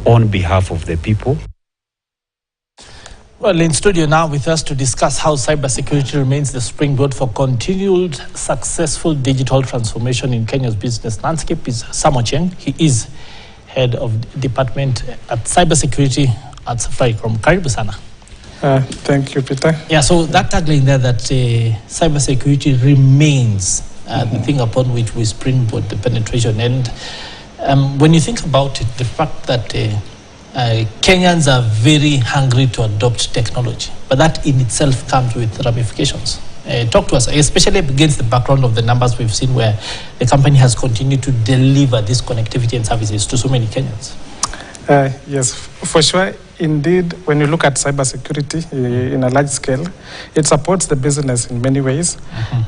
on behalf of the people. Well, in studio now with us to discuss how cybersecurity remains the springboard for continued successful digital transformation in Kenya's business landscape is Sam Ochieng. He is head of department at cybersecurity at Safaricom. Karibu sana. Thank you, Peter. Yeah, so that tagline there that cybersecurity remains the thing upon which we springboard the penetration. And when you think about it, the fact that Kenyans are very hungry to adopt technology, but that in itself comes with ramifications. Talk to us, especially against the background of the numbers we've seen where the company has continued to deliver this connectivity and services to so many Kenyans. Yes, for sure. Indeed, when you look at cybersecurity in a large scale, it supports the business in many ways.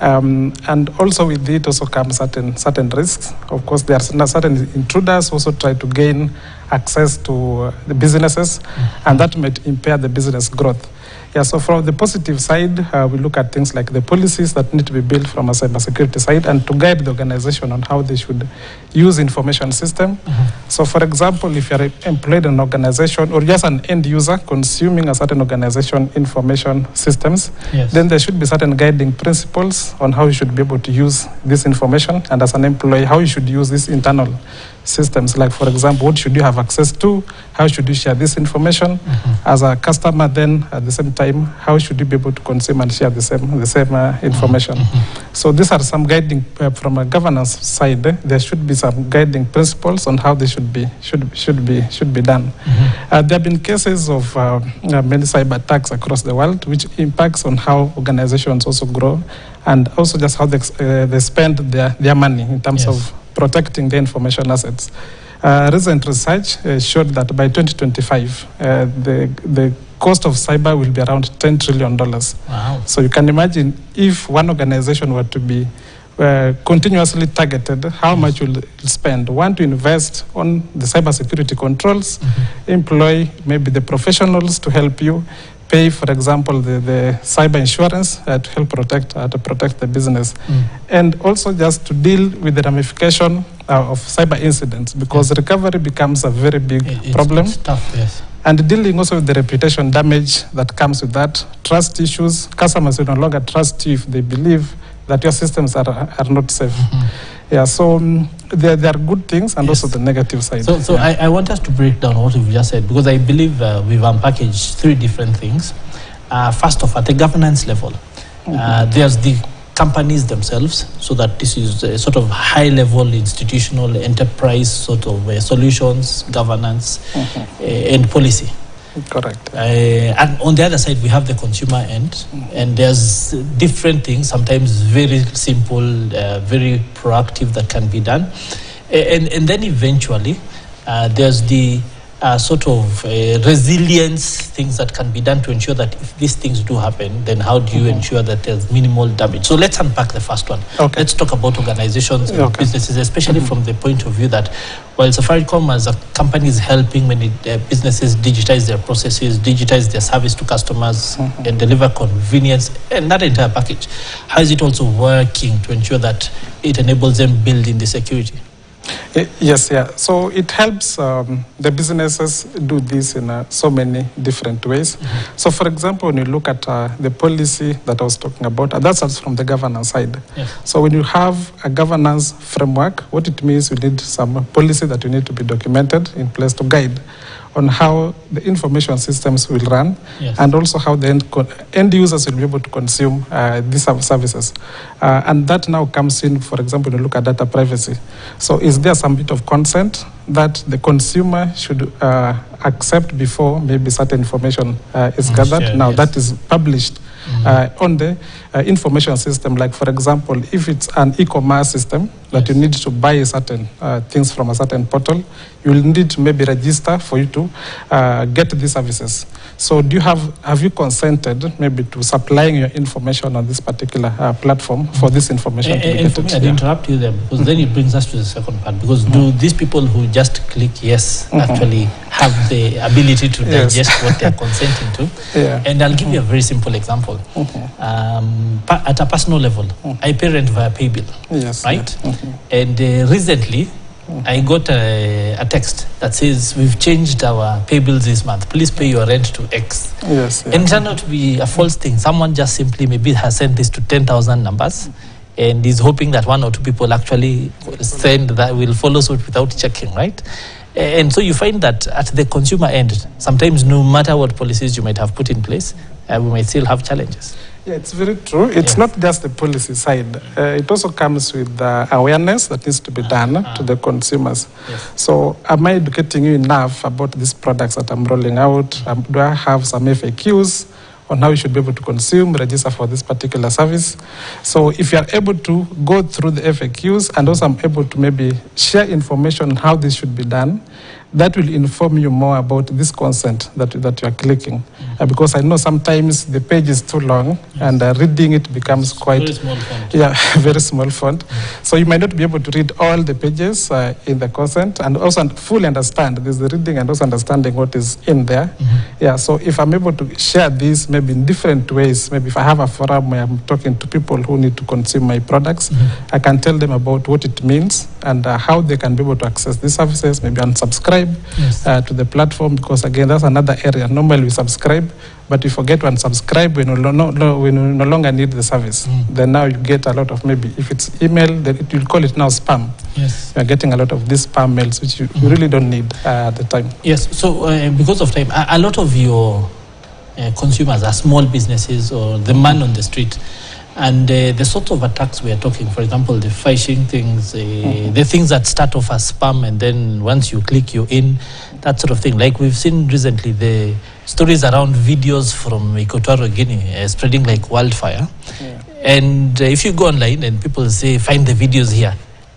And also with it also comes certain risks. Of course, there are certain intruders also try to gain access to the businesses, and that might impair the business growth. Yeah, so from the positive side, we look at things like the policies that need to be built from a cybersecurity side and to guide the organization on how they should use information system. So for example, if you're employed in an organization or just an end user consuming a certain organization information systems, then there should be certain guiding principles on how you should be able to use this information, and as an employee, how you should use these internal systems. Like for example, what should you have access to? How should you share this information? As a customer, then at the same time, how should you be able to consume and share the same information? So these are some guiding from a governance side. There should be some guiding principles on how they should be done. There have been cases of many cyber attacks across the world, which impacts on how organizations also grow and also just how they spend their money in terms of protecting the information assets. Recent research showed that by 2025, the cost of cyber will be around $10 trillion. Wow. So you can imagine if one organization were to be continuously targeted, how much will spend? One, to invest on the cybersecurity controls, employ maybe the professionals to help you, pay, for example, the cyber insurance to help protect the business, and also just to deal with the ramification of cyber incidents, because recovery becomes a very big problem. It's tough, yes. And dealing also with the reputation damage that comes with that, trust issues. Customers will no longer trust you if they believe that your systems are not safe. Yeah, so there are good things and also the negative side. So I want us to break down what you've just said, because I believe we've unpackaged three different things. First off, at the governance level, there's the companies themselves, so that this is a sort of high-level institutional enterprise sort of solutions, governance, and policy. Correct. And on the other side, we have the consumer end, and there's different things, sometimes very simple, very proactive that can be done. And then eventually, there's the sort of resilience things that can be done to ensure that if these things do happen, then how do you ensure that there's minimal damage? So let's unpack the first one. Let's talk about organizations and businesses, especially from the point of view that while Safaricom as a company is helping many businesses digitize their processes, digitize their service to customers, and deliver convenience and that entire package, how is it also working to ensure that it enables them build in the security? Yes, yeah. So it helps the businesses do this in so many different ways. So for example, when you look at the policy that I was talking about, that's from the governance side. So when you have a governance framework, what it means, you need some policy that you need to be documented in place to guide on how the information systems will run, and also how the end users will be able to consume these services. And that now comes in, for example, when you look at data privacy. So is there some bit of consent that the consumer should accept before maybe certain information is gathered? Now that is published on the information system. Like for example, if it's an e-commerce system that you need to buy certain things from a certain portal, you will need to maybe register for you to get these services. So do you have you consented maybe to supplying your information on this particular platform for this information to be getting? For me, I'd interrupt you there, because then it brings us to the second part, because do these people who just click yes actually have the ability to digest what they're consenting to? And I'll give you a very simple example. At a personal level, I pay rent via pay bill, right? And recently, I got a text that says, we've changed our pay bills this month. Please pay your rent to X. Yes. And it turned out to be a false thing. Someone just simply maybe has sent this to 10,000 numbers and is hoping that one or two people actually send that will follow suit without checking, right? And so you find that at the consumer end, sometimes no matter what policies you might have put in place, we might still have challenges. Yeah, it's very true. It's not just the policy side. It also comes with awareness that needs to be done to the consumers. Yes. So am I educating you enough about these products that I'm rolling out? Do I have some FAQs on how you should be able to consume, register for this particular service? So if you are able to go through the FAQs and also I'm able to maybe share information on how this should be done, that will inform you more about this consent that you are clicking. Because I know sometimes the page is too long and reading it becomes quite... Very small font. Yeah, very small font. So you might not be able to read all the pages in the consent and also fully understand. There's the reading and also understanding what is in there. Yeah, so if I'm able to share this maybe in different ways, maybe if I have a forum where I'm talking to people who need to consume my products, I can tell them about what it means and how they can be able to access these services, maybe unsubscribe to the platform, because again, that's another area. Normally we subscribe, but we forget to unsubscribe when we no longer need the service. Then now you get a lot of, maybe if it's email, then it will call it now spam. Yes. You are getting a lot of these spam mails, which you really don't need at the time. Yes, so because of time, a lot of your consumers are small businesses or the man on the street. And the sort of attacks we are talking, for example, the phishing things, the things that start off as spam and then once you click, you're in, that sort of thing. Like we've seen recently, the stories around videos from Equatorial Guinea spreading like wildfire. And if you go online and people say, find the videos here,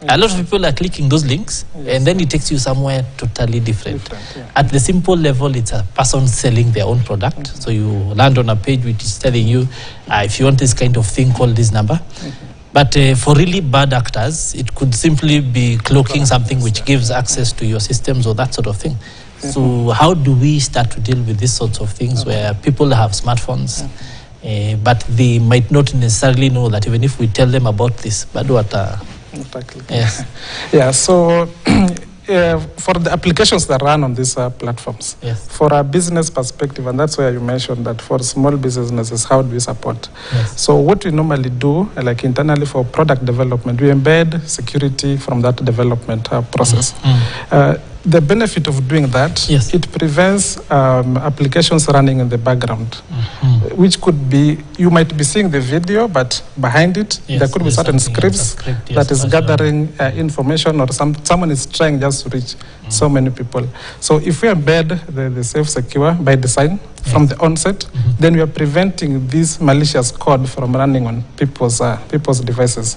a lot of people are clicking those links and then it takes you somewhere totally different. At the simple level, it's a person selling their own product. So you land on a page which is telling you, if you want this kind of thing, call this number. But for really bad actors, it could simply be cloaking something which gives access to your systems or that sort of thing. So how do we start to deal with these sorts of things where people have smartphones, but they might not necessarily know that even if we tell them about this, but what yes. Yeah, so for the applications that run on these platforms, for a business perspective, and that's where you mentioned that for small businesses, how do we support? So what we normally do, like internally for product development, we embed security from that development process. The benefit of doing that, it prevents applications running in the background, which could be, you might be seeing the video, but behind it, there could be certain scripts that is gathering information, or someone is trying just to reach so many people. So if we embed the safe secure by design from the onset, then we are preventing this malicious code from running on people's devices,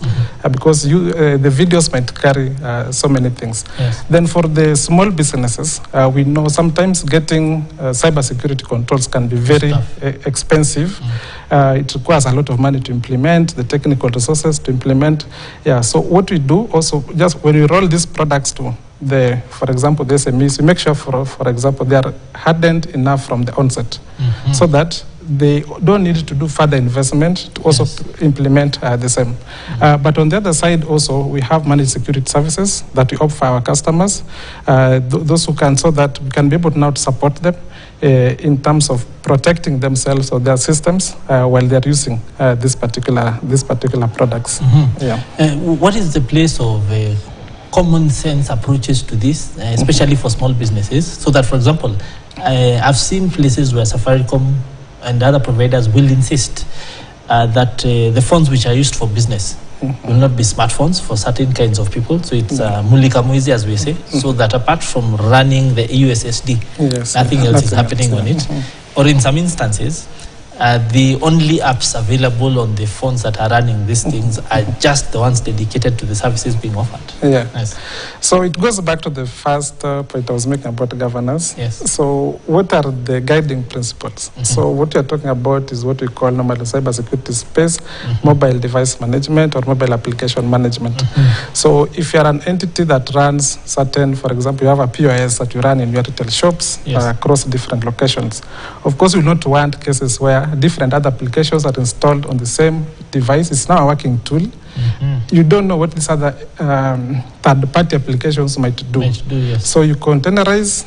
because the videos might carry so many things. Then for the small businesses, we know sometimes getting cybersecurity controls can be very expensive. It requires a lot of money to implement, the technical resources to implement. So what we do also, just when we roll these products to for example, the SMEs, we make sure, for example, they are hardened enough from the onset, so that they don't need to do further investment to also implement the same. But on the other side also, we have managed security services that we offer our customers, those who can, so that we can be able now to support them in terms of protecting themselves or their systems while they're using these particular products. What is the place of common sense approaches to this, especially for small businesses, so that, for example, I've seen places where Safaricom and other providers will insist that the phones which are used for business will not be smartphones for certain kinds of people. So it's mulika mwizi, as we say, so that apart from running the USSD, nothing else is happening on it. Or in some instances, the only apps available on the phones that are running these things are just the ones dedicated to the services being offered. So it goes back to the first point I was making about governance. So what are the guiding principles? So what you're talking about is what we call normally cybersecurity space, mobile device management, or mobile application management. So if you're an entity that runs certain, for example, you have a POS that you run in your retail shops across different locations. Of course, we will not want cases where different other applications are installed on the same device. It's now a working tool, you don't know what these other third-party applications might do. Yes. So you containerize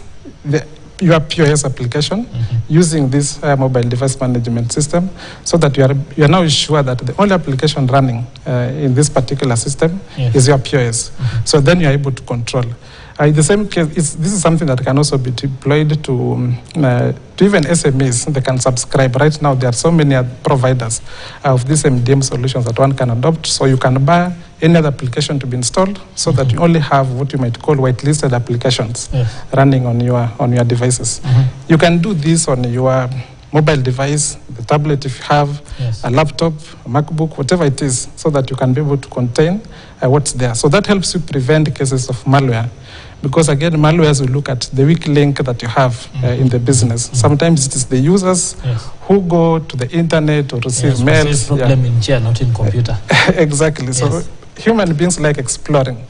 your POS application using this mobile device management system, so that you are now sure that the only application running in this particular system is your POS. So then you are able to control. In the same case, this is something that can also be deployed to even SMEs. They can subscribe. Right now, there are so many providers of these MDM solutions that one can adopt. So you can buy any other application to be installed, so that you only have what you might call whitelisted applications running on your devices. You can do this on your mobile device, the tablet if you have, a laptop, a MacBook, whatever it is, so that you can be able to contain what's there. So that helps you prevent cases of malware. Because again, malwares will look at the weak link that you have in the business. Sometimes it is the users who go to the internet or receive mails. Problem in chair, not in computer. Exactly. So human beings like exploring.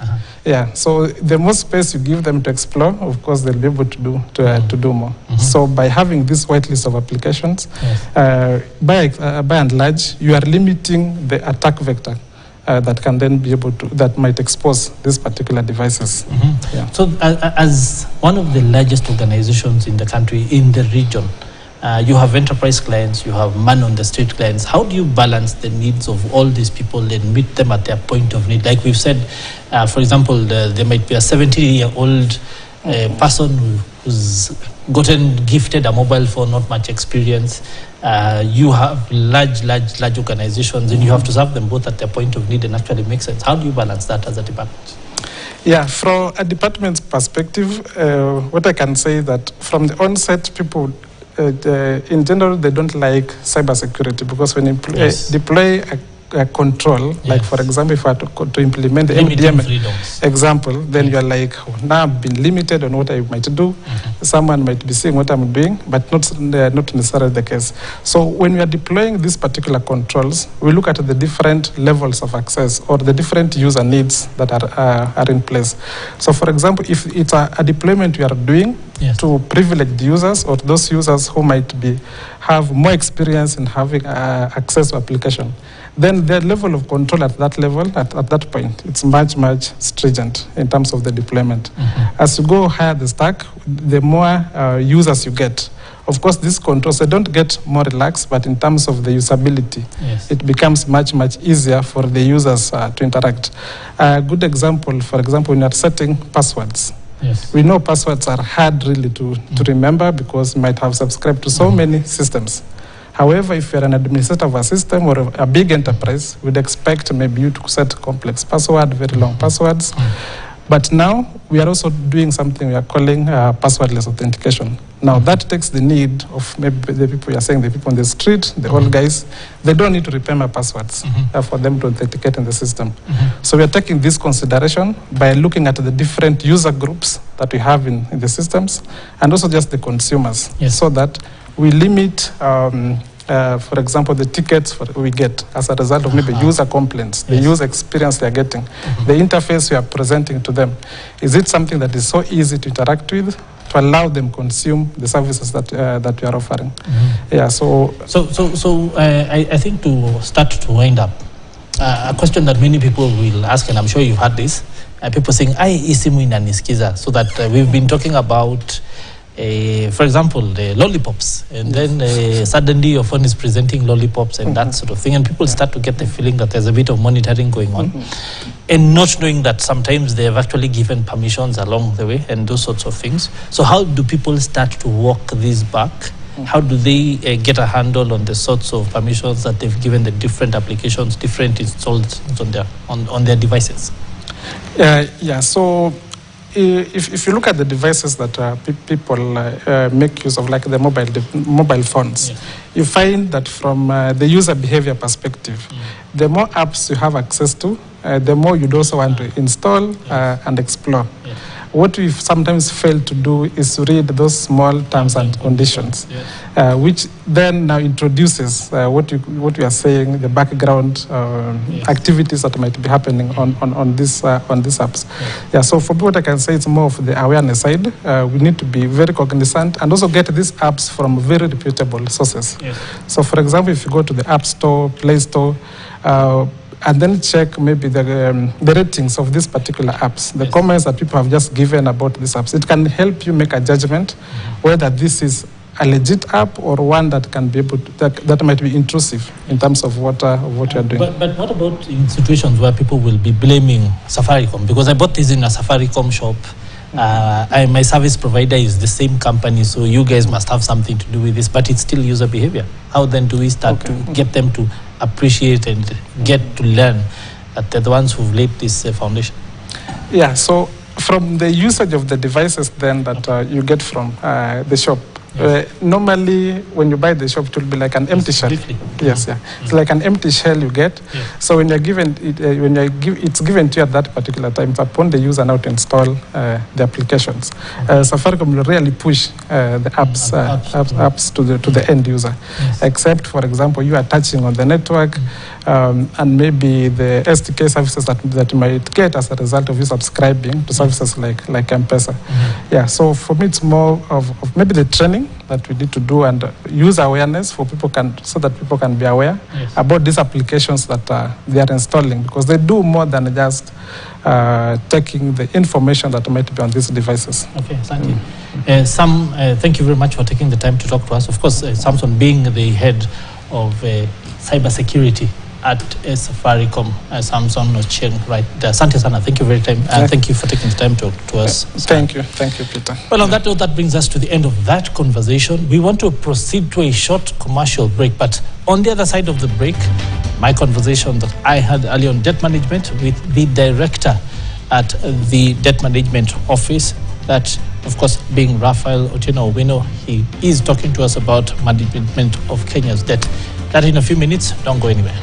So the more space you give them to explore, of course, they'll be able to do more. So by having this whitelist of applications, by and large, you are limiting the attack vector that can then be able to, that might expose these particular devices. So as one of the largest organizations in the country, in the region, you have enterprise clients, you have man-on-the-street clients. How do you balance the needs of all these people and meet them at their point of need? Like we've said, for example, there might be a 70-year-old person who's gifted a mobile phone, not much experience. You have large organizations, and you have to serve them both at their point of need and actually make sense. How do you balance that as a department? From a department's perspective, what I can say is that from the onset, people, in general, they don't like cybersecurity, because when you deploy a control, like for example, if I had to implement the MDM example, then you're like, now I've been limited on what I might do. Someone might be seeing what I'm doing, but not necessarily the case. So when we are deploying these particular controls, we look at the different levels of access or the different user needs that are in place. So for example, if it's a deployment we are doing to privileged users or those users who might have more experience in having access to application, then the level of control at that level, at that point, it's much stringent in terms of the deployment. As you go higher the stack, the more users you get. Of course, these controls, they don't get more relaxed, but in terms of the usability, it becomes much easier for the users to interact. A good example, for example, when you're setting passwords. We know passwords are hard really to remember, because you might have subscribed to so many systems. However, if you're an administrator of a system or a big enterprise, we'd expect maybe you to set complex passwords, very long passwords. But now we are also doing something we are calling passwordless authentication. Now that takes the need of maybe the people you are saying, the people on the street, the old guys, they don't need to remember passwords for them to authenticate in the system. So we are taking this consideration by looking at the different user groups that we have in the systems, and also just the consumers, so that we limit, for example, the tickets we get as a result of maybe user complaints, the user experience they are getting, the interface we are presenting to them. Is it something that is so easy to interact with, to allow them consume the services that we are offering? So I think to start to wind up, a question that many people will ask, and I'm sure you've had this, people saying, isimu inanisikiza, so that we've been talking about for example, the lollipops, and then suddenly your phone is presenting lollipops and that sort of thing, and people start to get the feeling that there's a bit of monitoring going on, and not knowing that sometimes they have actually given permissions along the way and those sorts of things. So how do people start to walk this back? How do they get a handle on the sorts of permissions that they've given the different applications, different installs on their devices? So if you look at the devices that people make use of, like the mobile phones, you find that from the user behavior perspective, the more apps you have access to, the more you'd also want to install and explore. What we sometimes fail to do is to read those small terms and conditions, which then now introduces what we are saying, the background activities that might be happening on these apps. So for what I can say, it's more of the awareness side. We need to be very cognizant and also get these apps from very reputable sources. So for example, if you go to the App Store, Play Store, and then check maybe the ratings of these particular apps, the Yes. comments that people have just given about these apps. It can help you make a judgment whether this is a legit app or one that can be able to, that might be intrusive in terms of what you're doing. But what about in situations where people will be blaming Safaricom? Because I bought this in a Safaricom shop. My service provider is the same company, so you guys must have something to do with this, but it's still user behavior. How then do we start to get them to appreciate and get to learn that they're the ones who've laid this foundation? Yeah, so from the usage of the devices then that you get from the shop, normally when you buy the shop, it will be like an empty shell. Yes, yeah. It's like an empty shell you get. So when you're given it, it's given to you at that particular time. It's upon the user now to install the applications. Safaricom will really push the apps to the end user, except for example you are touching on the network and maybe the SDK services that you might get as a result of you subscribing to services like M-Pesa. Yeah. So for me, it's more of maybe the training that we need to do and use awareness for people so that people can be aware about these applications that they are installing, because they do more than just taking the information that might be on these devices. Okay, thank you. Sam, thank you very much for taking the time to talk to us. Of course, Samson being the head of cybersecurity at Safaricom, Samson Ochieng, right there. Asante sana. Thank you very much. Thank you for taking the time to us. Thank you, Peter. Well, on that note, that brings us to the end of that conversation. We want to proceed to a short commercial break, but on the other side of the break, my conversation that I had earlier on debt management with the director at the debt management office, that of course being Raphael Otieno Owino, he is talking to us about management of Kenya's debt. That in a few minutes, don't go anywhere.